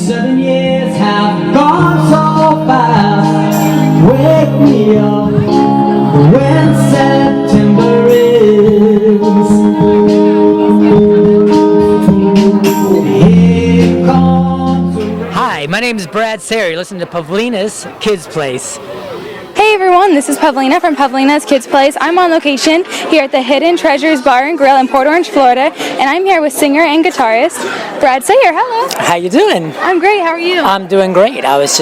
7 years have gone so fast. Wake me up when September ends. Here comes the... Hi, my name is Brad SAYRE. Listen to Pavlina's Kids Place. Hey everyone, this is Pavlina from Pavlina's Kids Place. I'm on location here at the Hidden Treasures Bar and Grill in Port Orange, Florida, and I'm here with singer and guitarist Brad SAYRE. Hello. How you doing? I'm great. How are you? I'm doing great. I was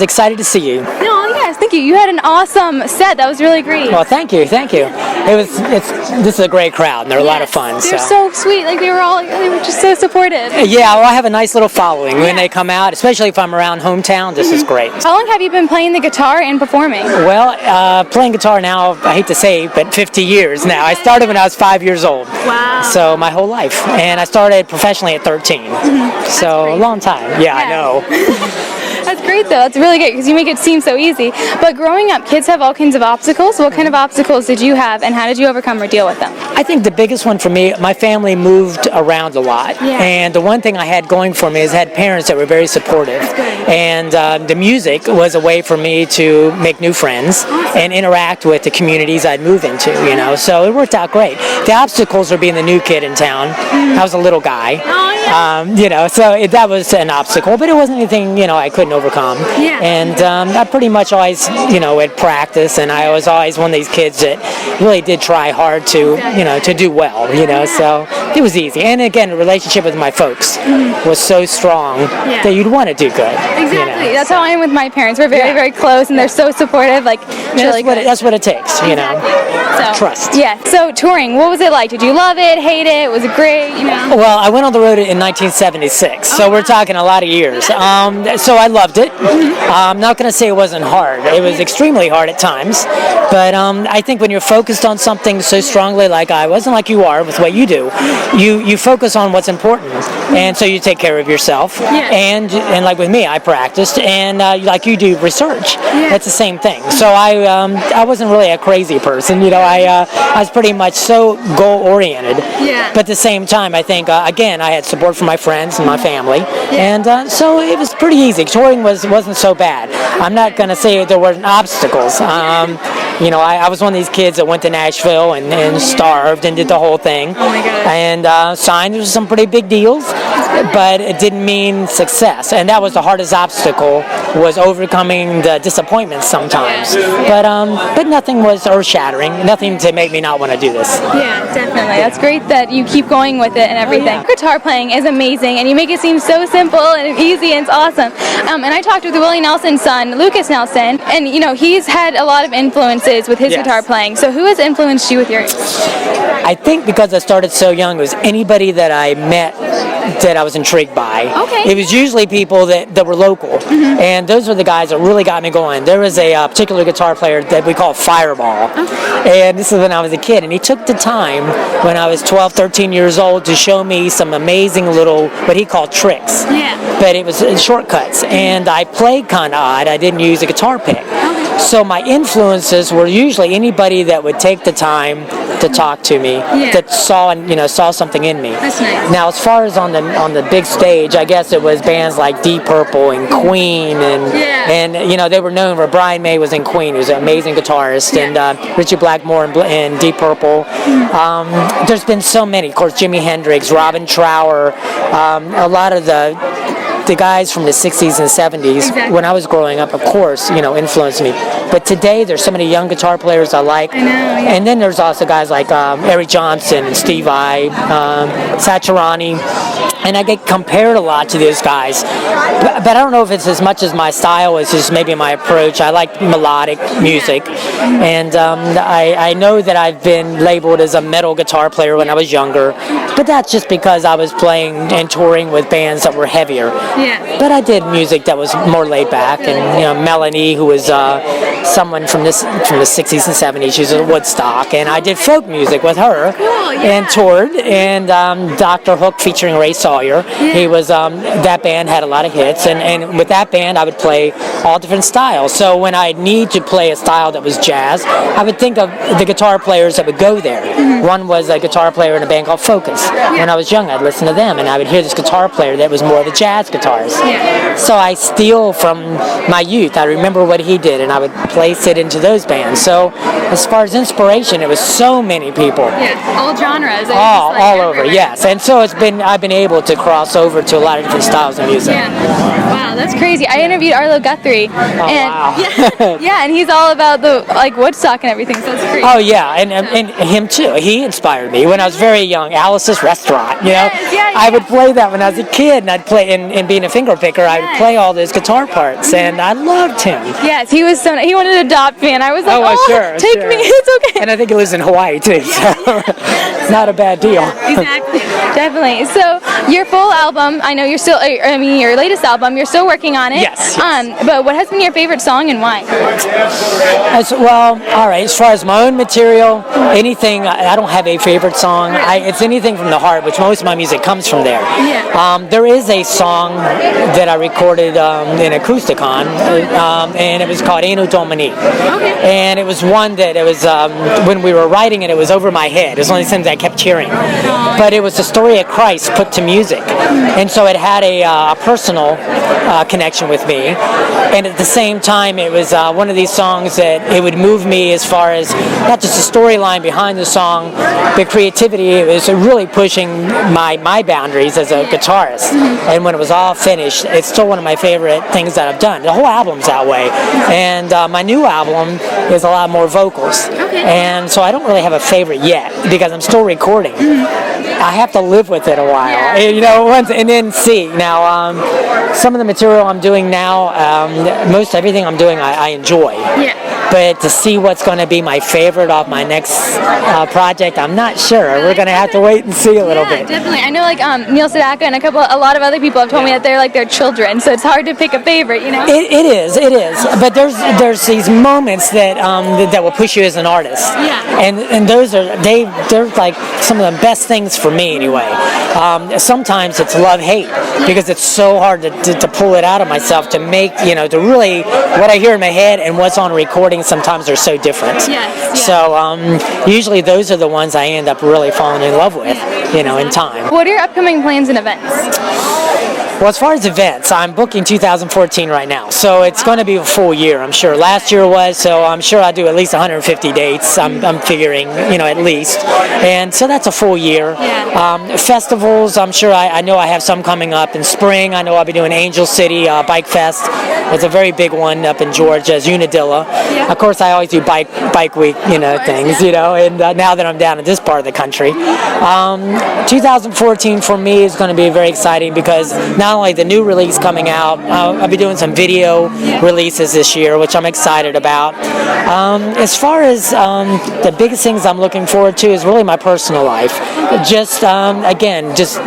excited to see you. Oh yes, thank you. You had an awesome set. That was really great. Well, thank you. This is a great crowd, and they're a lot of fun. They're so sweet. Like they were just so supportive. Yeah, well, I have a nice little following when they come out, especially if I'm around hometown. This is great. How long have you been playing the guitar and performing? Well, playing guitar now, I hate to say, but 50 years now. I started when I was 5 years old. Wow. So my whole life. And I started professionally at 13. So a long time. Yeah, I know. That's great though. That's really good because you make it seem so easy. But growing up, kids have all kinds of obstacles. What kind of obstacles did you have and how did you overcome or deal with them? I think the biggest one for me, my family moved around a lot. Yeah. And the one thing I had going for me is I had parents that were very supportive. And the music was a way for me to make new friends and interact with the communities I'd move into, you know. So it worked out great. The obstacles were being the new kid in town. I was a little guy. You know, so that was an obstacle, but it wasn't anything, you know, I couldn't overcome. Yeah. And I pretty much always, you know, would practice, and I was always one of these kids that really did try hard to, you know, to do well, you know, so it was easy. And again, the relationship with my folks was so strong that you'd want to do good. Exactly. You know, That's how I am with my parents. We're very, very close, and they're so supportive. Like, really good. That's what it takes, you know. So, trust. Yeah. So touring, what was it like? Did you love it, hate it? Was it great? You know. Well, I went on the road in 1976, so we're talking a lot of years. So I loved it. I'm not going to say it wasn't hard. It was extremely hard at times, but I think when you're focused on something so strongly like I was, and like you are with what you do, you focus on what's important, and so you take care of yourself. And like with me, I practiced, and like you do research. That's the same thing. So I wasn't really a crazy person, you know. I was pretty much so goal oriented. But at the same time, I think again I had support from my friends and my family, and so it was pretty easy. Touring wasn't so bad. I'm not going to say there weren't obstacles. You know, I was one of these kids that went to Nashville and starved and did the whole thing. Oh my God. And signed for some pretty big deals, but it didn't mean success. And that was the hardest obstacle, was overcoming the disappointments sometimes. But nothing was earth-shattering, nothing to make me not want to do this. Yeah, definitely. That's great that you keep going with it and everything. Guitar playing is amazing, and you make it seem so simple and easy, and it's awesome. And I talked with Willie Nelson's son, Lucas Nelson, and you know he's had a lot of influences with his guitar playing. So who has influenced you with yours? I think because I started so young, it was anybody that I met that I was intrigued by. Okay. It was usually people that were local, and those were the guys that really got me going. There was a particular guitar player that we call Fireball, and this is when I was a kid, and he took the time when I was 12, 13 years old to show me some amazing little, what he called tricks. But it was shortcuts, and I played kind of odd. I didn't use a guitar pick. So my influences were usually anybody that would take the time to talk to me, that saw something in me. That's nice. Now, as far as on the big stage, I guess it was bands like Deep Purple and Queen, and you know they were known for. Brian May was in Queen, he was an amazing guitarist, and Richie Blackmore in Deep Purple. There's been so many, of course, Jimi Hendrix, Robin Trower, a lot of the guys from the 60s and 70s when I was growing up, of course, you know, influenced me. But today there's so many young guitar players I like. I know, And then there's also guys like Eric Johnson and Steve Vai, Satriani. And I get compared a lot to those guys. But I don't know if it's as much as my style as just maybe my approach. I like melodic music. And I know that I've been labeled as a metal guitar player when I was younger. But that's just because I was playing and touring with bands that were heavier. But I did music that was more laid back, and you know, Melanie, who was someone from the 60s and 70s, she was at Woodstock, and I did folk music with her, and toured, and Dr. Hook featuring Ray Sawyer. He was that band had a lot of hits, and with that band I would play all different styles. So when I need to play a style that was jazz, I would think of the guitar players that would go there. One was a guitar player in a band called Focus. When I was young, I'd listen to them, and I would hear this guitar player that was more of a jazz guitar guitars. Yeah. So I steal from my youth. I remember what he did, and I would place it into those bands. So as far as inspiration, it was so many people. Yeah, all genres. All over, yes. And so I've been able to cross over to a lot of different styles of music. Yeah. Wow, that's crazy. I interviewed Arlo Guthrie. And wow. yeah, and he's all about the Woodstock and everything. So it's great. Oh yeah, and him too. He inspired me when I was very young. Alice's Restaurant, you know. Yes, I would play that when I was a kid, and I'd play and being a finger picker, I would play all those guitar parts, and I loved him. Yes, he was he wanted to adopt me, and I was like, sure, take me, it's okay. And I think he lives in Hawaii too, so not a bad deal. Exactly. Definitely. So your full album, I know you're still, your latest album, you're still working on it. Yes. But what has been your favorite song and why? Well, all right, as far as my own material, anything, I don't have a favorite song. It's anything from the heart, which most of my music comes from there. Yeah. There is a song that I recorded in Acousticon, and it was called Anno Domini. Okay. And it was one that it was, when we were writing it, it was over my head. It was one of the things I kept cheering. But it was the story of Christ put to music. And so it had a personal connection with me. And at the same time, it was one of these songs that it would move me as far as not just the storyline behind the song, but creativity. It was really pushing my boundaries as a guitarist. And when it was all finished, it's still one of my favorite things that I've done. The whole album's that way. And my new album is a lot more vocals. And so I don't really have a favorite yet because I'm still recording. I have to live with it a while, you know, and then see. Now, some of the material I'm doing now, most everything I'm doing, I enjoy. Yeah. But to see what's going to be my favorite off my next project, I'm not sure. We're going to have to wait and see a little bit. Definitely. I know, like Neil Sedaka and a lot of other people have told me that they're like their children, so it's hard to pick a favorite, you know. It is. But there's these moments that will push you as an artist. Yeah. And those they're like some of the best things for me anyway. Sometimes it's love-hate because it's so hard to pull it out of myself to make, you know, to really what I hear in my head and what's on recording. Sometimes they're so different. Yes. So usually those are the ones I end up really falling in love with, you know, in time. What are your upcoming plans and events? Well, as far as events, I'm booking 2014 right now, so it's going to be a full year, I'm sure. Last year was, so I'm sure I'll do at least 150 dates, I'm figuring, you know, at least. And so that's a full year. Yeah. Festivals, I'm sure, I know I have some coming up in spring. I know I'll be doing Angel City Bike Fest. It's a very big one up in Georgia, as Unadilla. Yeah. Of course, I always do bike week, you know, things, you know, and now that I'm down in this part of the country. 2014 for me is going to be very exciting because not only the new release coming out, I'll be doing some video releases this year, which I'm excited about. As far as the biggest things I'm looking forward to is really my personal life. Just, again, just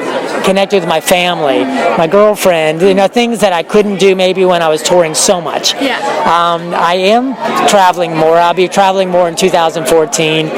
connect with my family, my girlfriend, you know, things that I couldn't do maybe when I was touring so much. Yeah. I am traveling more. I'll be traveling more in 2014.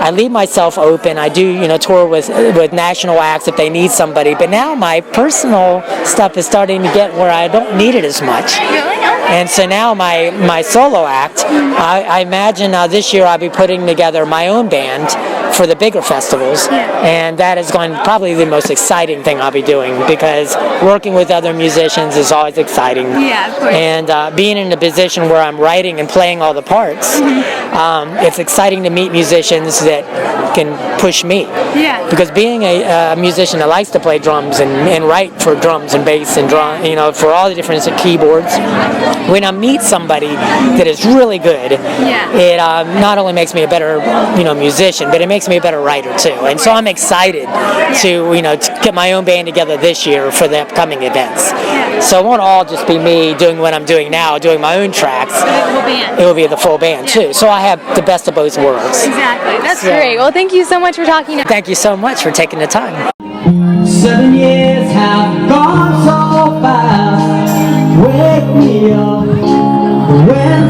I leave myself open. I do, you know, tour with national acts if they need somebody. But now my personal stuff is starting to get where I don't need it as much. Really? And so now my solo act, I imagine this year I'll be putting together my own band for the bigger festivals, and that is going probably the most exciting thing I'll be doing because working with other musicians is always exciting. Yeah, of course. And being in a position where I'm writing and playing all the parts, it's exciting to meet musicians that can push me. Yeah. Because being a musician that likes to play drums and write for drums and bass and drum, you know, for all the different keyboards, when I meet somebody that is really good, it not only makes me a better, you know, musician, but it makes me a better writer too. And so I'm excited to, you know, to get my own band together this year for the upcoming events. So it won't all just be me doing what I'm doing now, doing my own tracks. It will be the full band too. So I have the best of both worlds. Exactly. That's great. Well, thank you so much for talking. Thank you so much for taking the time. 7 years have gone so fast. Wake me up when